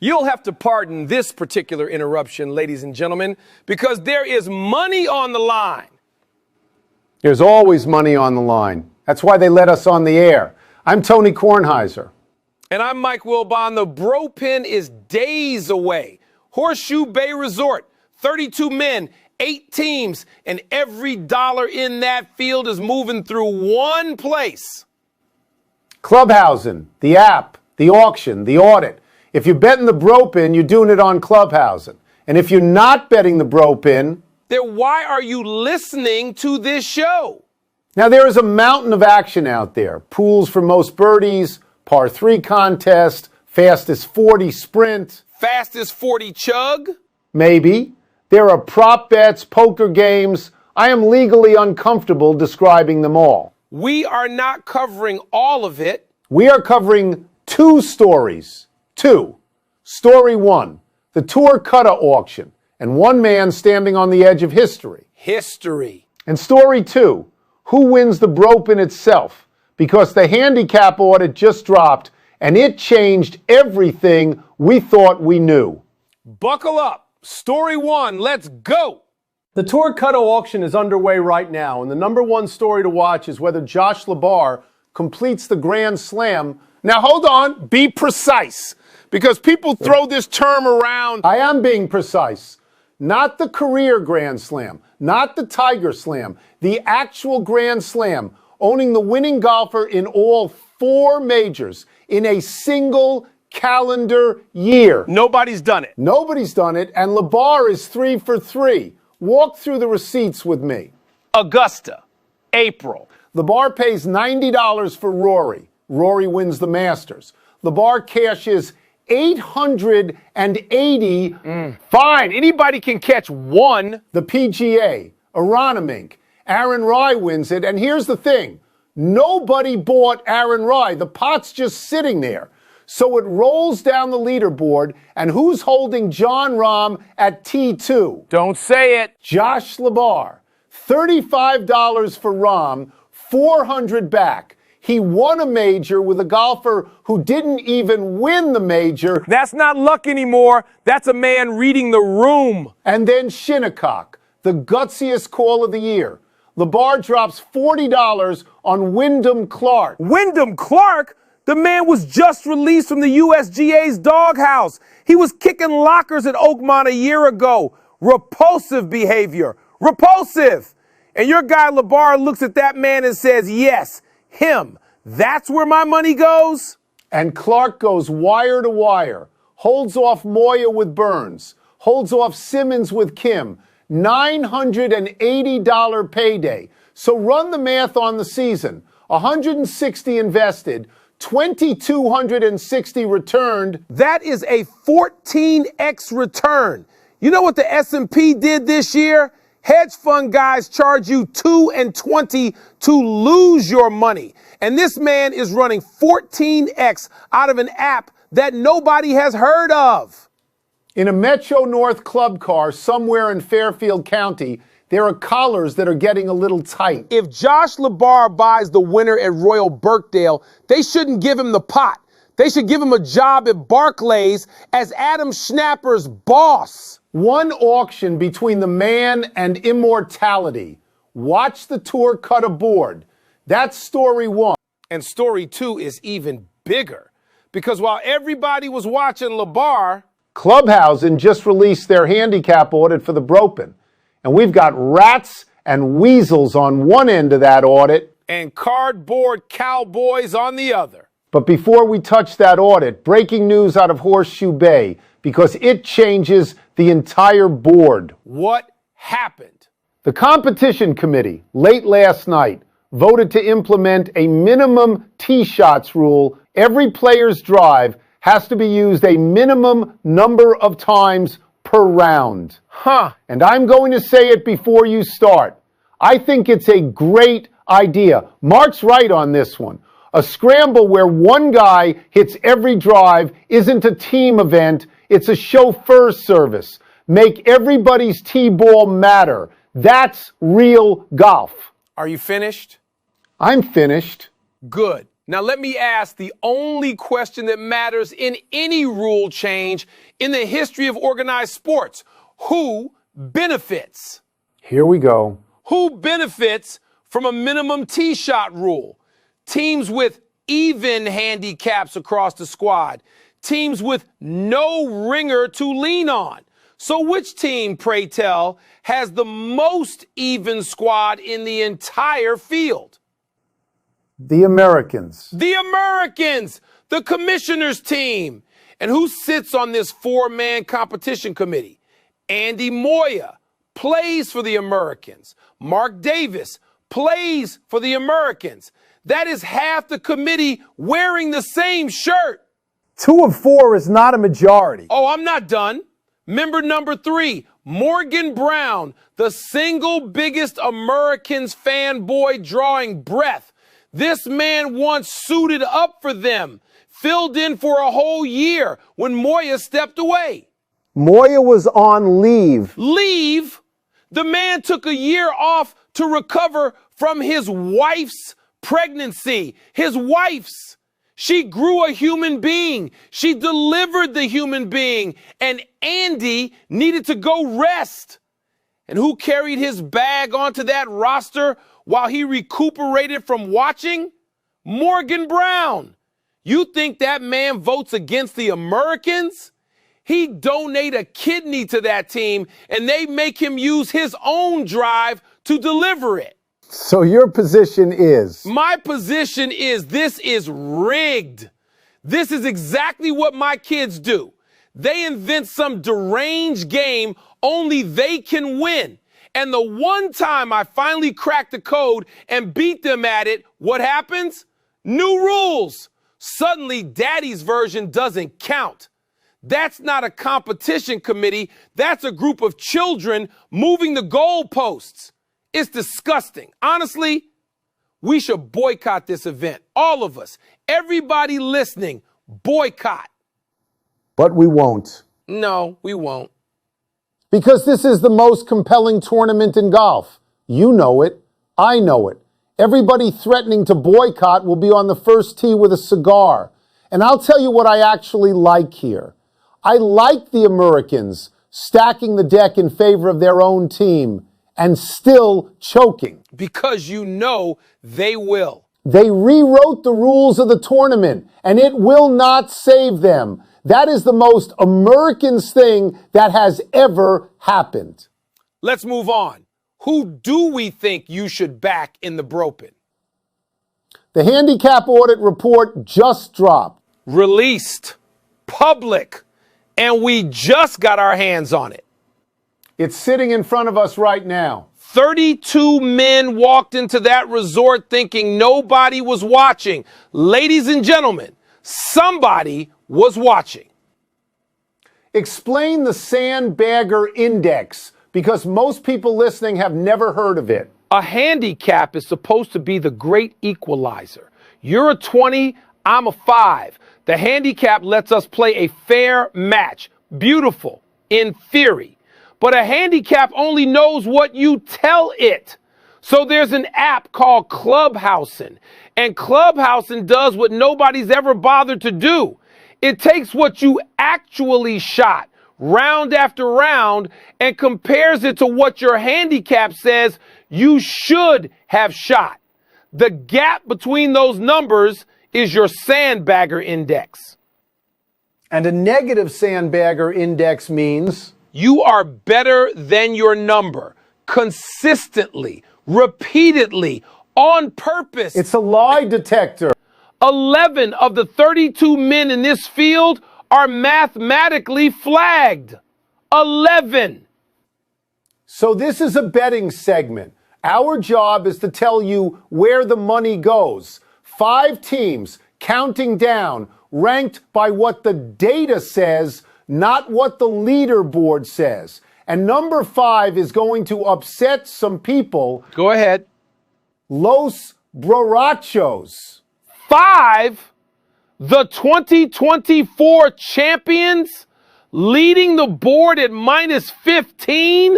You'll have to pardon this particular interruption, ladies and gentlemen, because there is money on the line. There's always money on the line. That's why they let us on the air. I'm Tony Kornheiser. And I'm Mike Wilbon. The BrOpen is days away. Horseshoe Bay Resort, 32 men, 8 teams, and every dollar in that field is moving through one place. Clubhousing, the app, the auction, the audit. If you're betting the BrOpen, you're doing it on Clubhousing. And if you're not betting the BrOpen, then why are you listening to this show? Now there is a mountain of action out there. Pools for most birdies, par 3 contest, fastest 40 sprint. Fastest 40 chug? Maybe. There are prop bets, poker games. I am legally uncomfortable describing them all. We are not covering all of it. We are covering 2 stories. 2. Story 1, the Tour Cutter auction, and one man standing on the edge of history. History. And story 2, who wins the BrOpen itself? Because the handicap audit just dropped, and it changed everything we thought we knew. Buckle up. Story 1, let's go. The Tour Cutter auction is underway right now, and the number 1 story to watch is whether Josh LeBar completes the Grand Slam. Now hold on, be precise, because people throw this term around. I am being precise. Not the career Grand Slam, not the Tiger Slam, the actual Grand Slam, owning the winning golfer in all 4 majors in a single calendar year. Nobody's done it. Nobody's done it, and LeBar is 3 for 3. Walk through the receipts with me. Augusta, April. LeBar pays $90 for Rory. Rory wins the Masters. LeBar cashes $880. Fine, anybody can catch one. The PGA, Aronimink, Aaron Rai wins it, and here's the thing. Nobody bought Aaron Rai. The pot's just sitting there. So it rolls down the leaderboard, and who's holding John Rahm at T2? Don't say it. Josh LeBar. $35 for Rahm, $400 back. He won a major with a golfer who didn't even win the major. That's not luck anymore. That's a man reading the room. And then Shinnecock, the gutsiest call of the year. LeBar drops $40 on Wyndham Clark. Wyndham Clark? The man was just released from the USGA's doghouse. He was kicking lockers at Oakmont a year ago. Repulsive behavior. Repulsive. And your guy LeBar looks at that man and says, yes, him. That's where my money goes? And Clark goes wire to wire. Holds off Moya with Burns. Holds off Simmons with Kim. $980 payday. So run the math on the season. 160 invested. 2,260 returned. That is a 14x return. You know what the S&P did this year? Hedge fund guys charge you 2 and 20 to lose your money. And this man is running 14x out of an app that nobody has heard of. In a Metro North club car somewhere in Fairfield County, there are collars that are getting a little tight. If Josh LeBar buys the winner at Royal Birkdale, they shouldn't give him the pot. They should give him a job at Barclays as Adam Schnapper's boss. One auction between the man and immortality. Watch the Tour Cutter board. That's story 1. And story 2 is even bigger. Because while everybody was watching LeBar, Clubhousing just released their handicap audit for the BrOpen. And we've got rats and weasels on one end of that audit. And cardboard cowboys on the other. But before we touch that audit, breaking news out of Horseshoe Bay, because it changes the entire board. What happened? The competition committee, late last night, voted to implement a minimum tee shots rule. Every player's drive has to be used a minimum number of times per round. And I'm going to say it before you start. I think it's a great idea. Mark's right on this one. A scramble where one guy hits every drive isn't a team event, it's a chauffeur service. Make everybody's tee ball matter. That's real golf. Are you finished? I'm finished. Good. Now let me ask the only question that matters in any rule change in the history of organized sports. Who benefits? Here we go. Who benefits from a minimum tee shot rule? Teams with even handicaps across the squad. Teams with no ringer to lean on. So which team, pray tell, has the most even squad in the entire field? The Americans. The Americans, the commissioner's team. And who sits on this four-man competition committee? Andy Moya plays for the Americans. Mark Davis plays for the Americans. That is half the committee wearing the same shirt. 2 of 4 is not a majority. Oh, I'm not done. Member number 3, Morgan Brown, the single biggest Americans fanboy drawing breath. This man once suited up for them, filled in for a whole year when Moya stepped away. Moya was on leave. Leave? The man took a year off to recover from his wife's pregnancy. His wife's. She grew a human being. She delivered the human being. And Andy needed to go rest. And who carried his bag onto that roster while he recuperated from watching? Morgan Brown. You think that man votes against the Americans? He donate a kidney to that team and they make him use his own drive to deliver it. So your position is? My position is this is rigged. This is exactly what my kids do. They invent some deranged game only they can win. And the one time I finally crack the code and beat them at it, what happens? New rules. Suddenly, daddy's version doesn't count. That's not a competition committee. That's a group of children moving the goalposts. It's disgusting. Honestly, we should boycott this event. All of us. Everybody listening, boycott. But we won't. No, we won't. Because this is the most compelling tournament in golf. You know it. I know it. Everybody threatening to boycott will be on the first tee with a cigar. And I'll tell you what I actually like here. I like the Americans stacking the deck in favor of their own team and still choking. Because you know they will. They rewrote the rules of the tournament, and it will not save them. That is the most Americans thing that has ever happened. Let's move on. Who do we think you should back in the BrOpen? The handicap audit report just dropped. Released. Public. And we just got our hands on it. It's sitting in front of us right now. 32 men walked into that resort thinking nobody was watching. Ladies and gentlemen, somebody was watching. Explain the Sandbagger Index, because most people listening have never heard of it. A handicap is supposed to be the great equalizer. You're a 20, I'm a 5. The handicap lets us play a fair match. Beautiful, in theory. But a handicap only knows what you tell it. So there's an app called Clubhousing. And Clubhousing does what nobody's ever bothered to do. It takes what you actually shot, round after round, and compares it to what your handicap says you should have shot. The gap between those numbers is your Sandbagger Index. And a negative Sandbagger Index means? You are better than your number, consistently, repeatedly, on purpose. It's a lie detector. 11 of the 32 men in this field are mathematically flagged. 11. So this is a betting segment. Our job is to tell you where the money goes. 5 teams counting down, ranked by what the data says, not what the leaderboard says. And number 5 is going to upset some people. Go ahead. Los Borrachos. 5, the 2024 champions, leading the board at minus 15.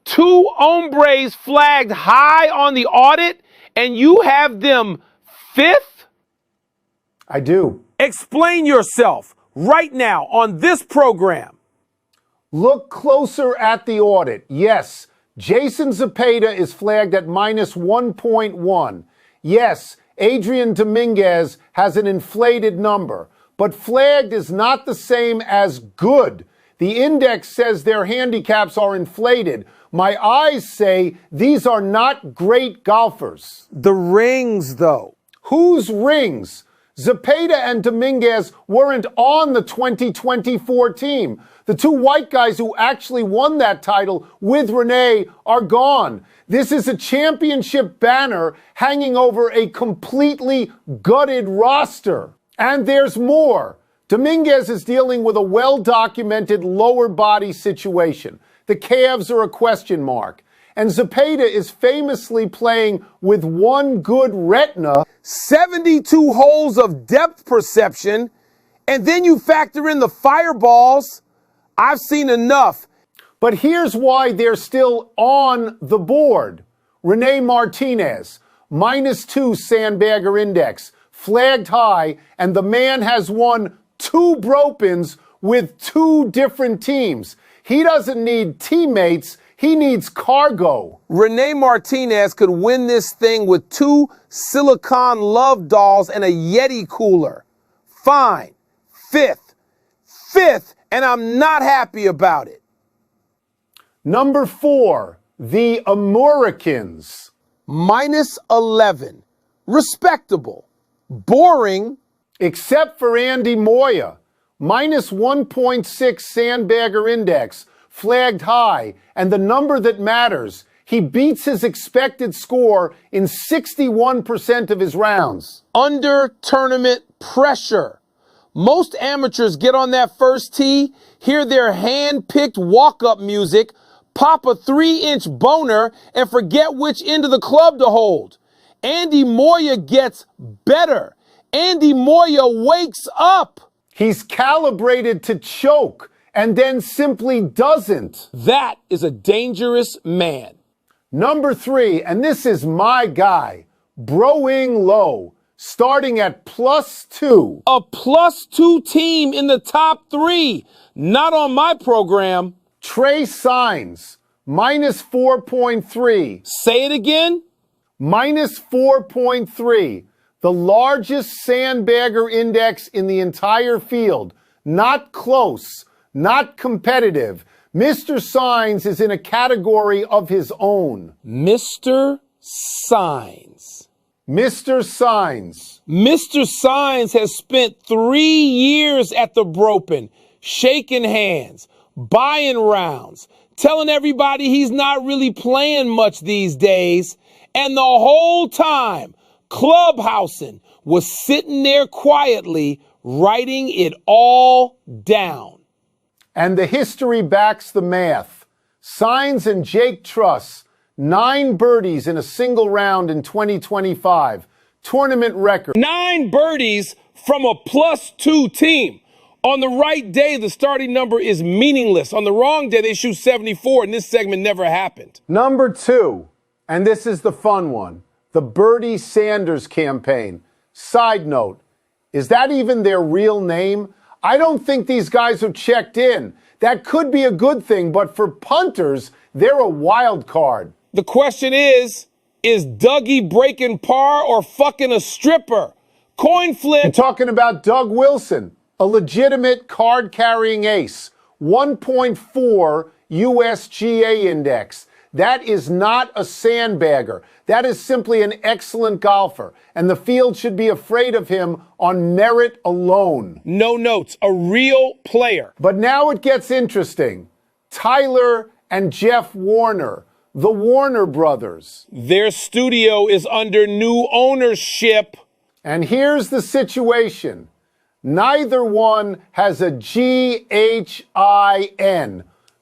2 hombres flagged high on the audit, and you have them 5th? I do. Explain yourself right now on this program. Look closer at the audit. Yes, Jason Zepeda is flagged at minus 1.1. Yes, Adrian Dominguez has an inflated number. But flagged is not the same as good. The index says their handicaps are inflated. My eyes say these are not great golfers. The rings, though. Whose rings? Zepeda and Dominguez weren't on the 2024 team. The two white guys who actually won that title with Renee are gone. This is a championship banner hanging over a completely gutted roster. And there's more. Dominguez is dealing with a well-documented lower body situation. The calves are a question mark. And Zepeda is famously playing with one good retina. 72 holes of depth perception, and then you factor in the fireballs. I've seen enough. But here's why they're still on the board. Renee Martinez, -2 Sandbagger Index, flagged high, and the man has won 2 BrOpens with 2 different teams. He doesn't need teammates, he needs cargo. Renee Martinez could win this thing with 2 silicone love dolls and a Yeti cooler. Fine. Fifth, and I'm not happy about it. Number 4, the Americans. -11. Respectable. Boring. Except for Andy Moya, -1.6 Sandbagger Index, flagged high, and the number that matters, he beats his expected score in 61% of his rounds. Under tournament pressure. Most amateurs get on that first tee, hear their hand-picked walk-up music, pop a 3-inch boner, and forget which end of the club to hold. Andy Moya gets better. Andy Moya wakes up. He's calibrated to choke and then simply doesn't. That is a dangerous man. Number 3, and this is my guy, Broing Low, starting at +2. A +2 team in the top 3. Not on my program. Trey Signs, -4.3. Say it again. -4.3. The largest Sandbagger Index in the entire field. Not close, not competitive. Mr. Signs is in a category of his own. Mr. Signs. Mr. Signs. Mr. Signs has spent 3 years at the BrOpen, shaking hands, buying rounds, telling everybody he's not really playing much these days, and the whole time, Clubhousing was sitting there quietly, writing it all down. And the history backs the math. Signs and Jake Truss, 9 birdies in a single round in 2025. Tournament record. 9 birdies from a +2 team. On the right day, the starting number is meaningless. On the wrong day, they shoot 74, and this segment never happened. Number 2, and this is the fun one, the Bernie Sanders campaign. Side note, is that even their real name? I don't think these guys are checked in. That could be a good thing, but for punters, they're a wild card. The question is Dougie breaking par or fucking a stripper? Coin flip. I'm talking about Doug Wilson, a legitimate card-carrying ace, 1.4 USGA index. That is not a sandbagger. That is simply an excellent golfer, and the field should be afraid of him on merit alone. No notes, a real player. But now it gets interesting. Tyler and Jeff Warner, the Warner brothers. Their studio is under new ownership. And here's the situation. Neither one has a GHIN.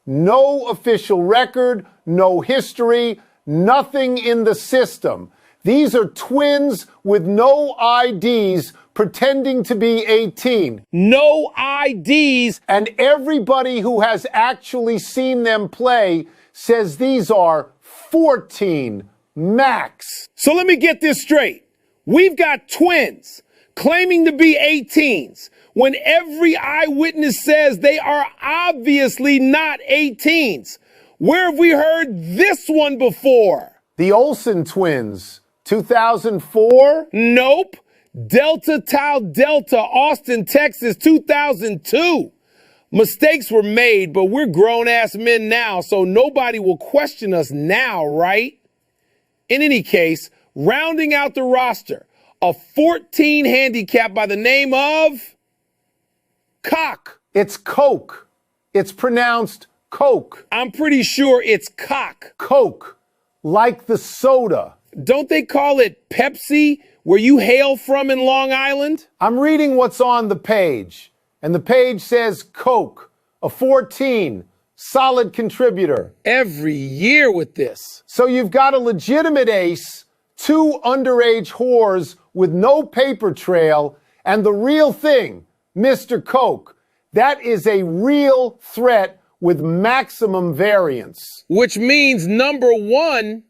No official record, no history, nothing in the system. These are twins with no IDs pretending to be 18. No IDs. And everybody who has actually seen them play says these are 14 max. So let me get this straight. We've got twins, claiming to be 18s, when every eyewitness says they are obviously not 18s. Where have we heard this one before? The Olsen twins, 2004? Nope. Delta Tau Delta, Austin, Texas, 2002. Mistakes were made, but we're grown-ass men now, so nobody will question us now, right? In any case, rounding out the roster, a 14 handicap by the name of Cock. It's Coke. It's pronounced Coke. I'm pretty sure it's Cock. Coke, like the soda. Don't they call it Pepsi, where you hail from in Long Island? I'm reading what's on the page, and the page says Coke, a 14, solid contributor. Every year with this. So you've got a legitimate ace, 2 underage whores with no paper trail, and the real thing, Mr. Coke. That is a real threat with maximum variance. Which means number one,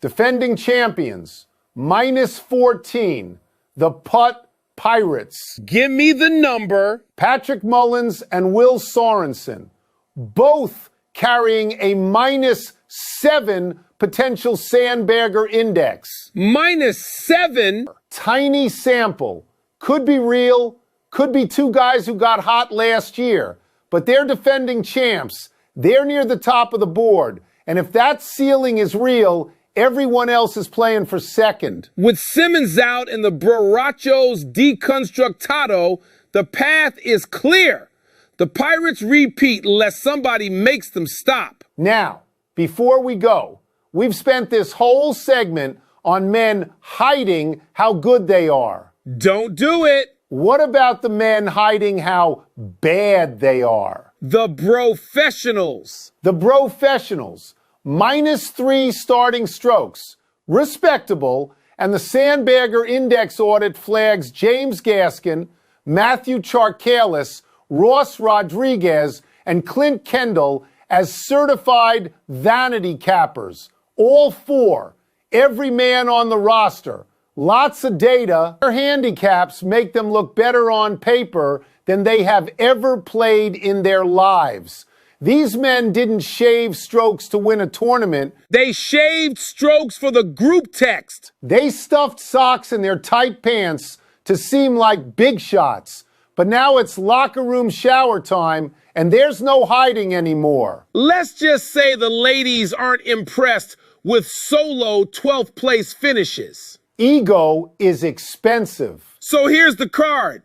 defending champions, -14, the Putt Pirates. give me the number. Patrick Mullins and Will Sorensen, both carrying a -7 potential Sandberger index. -7. Tiny sample. Could be real, could be 2 guys who got hot last year, but they're defending champs. They're near the top of the board. And if that ceiling is real, everyone else is playing for second. With Simmons out and the Borrachos deconstructado, the path is clear. The Pirates repeat unless somebody makes them stop. Now, before we go, we've spent this whole segment on men hiding how good they are. Don't do it. What about the men hiding how bad they are? The Brofessionals. The Brofessionals, -3 starting strokes, respectable, and the Sandberger Index audit flags James Gaskin, Matthew Charkalis, Ross Rodriguez, and Clint Kendall as certified vanity cappers. All 4, every man on the roster. Lots of data. Their handicaps make them look better on paper than they have ever played in their lives. These men didn't shave strokes to win a tournament. They shaved strokes for the group text. They stuffed socks in their tight pants to seem like big shots. But now it's locker room shower time, and there's no hiding anymore. Let's just say the ladies aren't impressed with solo 12th place finishes. Ego is expensive. So here's the card.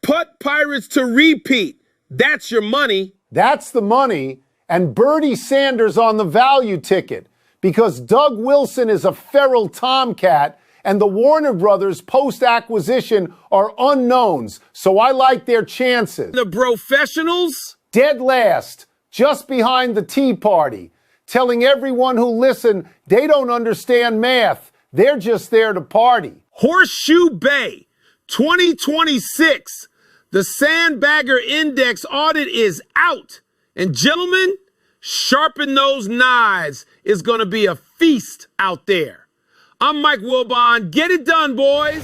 Putt Pirates to repeat. That's your money. That's the money, and Bernie Sanders on the value ticket, because Doug Wilson is a feral tomcat, and the Warner Brothers post-acquisition are unknowns, so I like their chances. The Brofessionals? Dead last, just behind the Tea Party, telling everyone who listen they don't understand math. They're just there to party. Horseshoe Bay, 2026. The Sandbagger Index audit is out. And gentlemen, sharpen those knives. It's going to be a feast out there. I'm Mike Wilbon. Get it done, boys.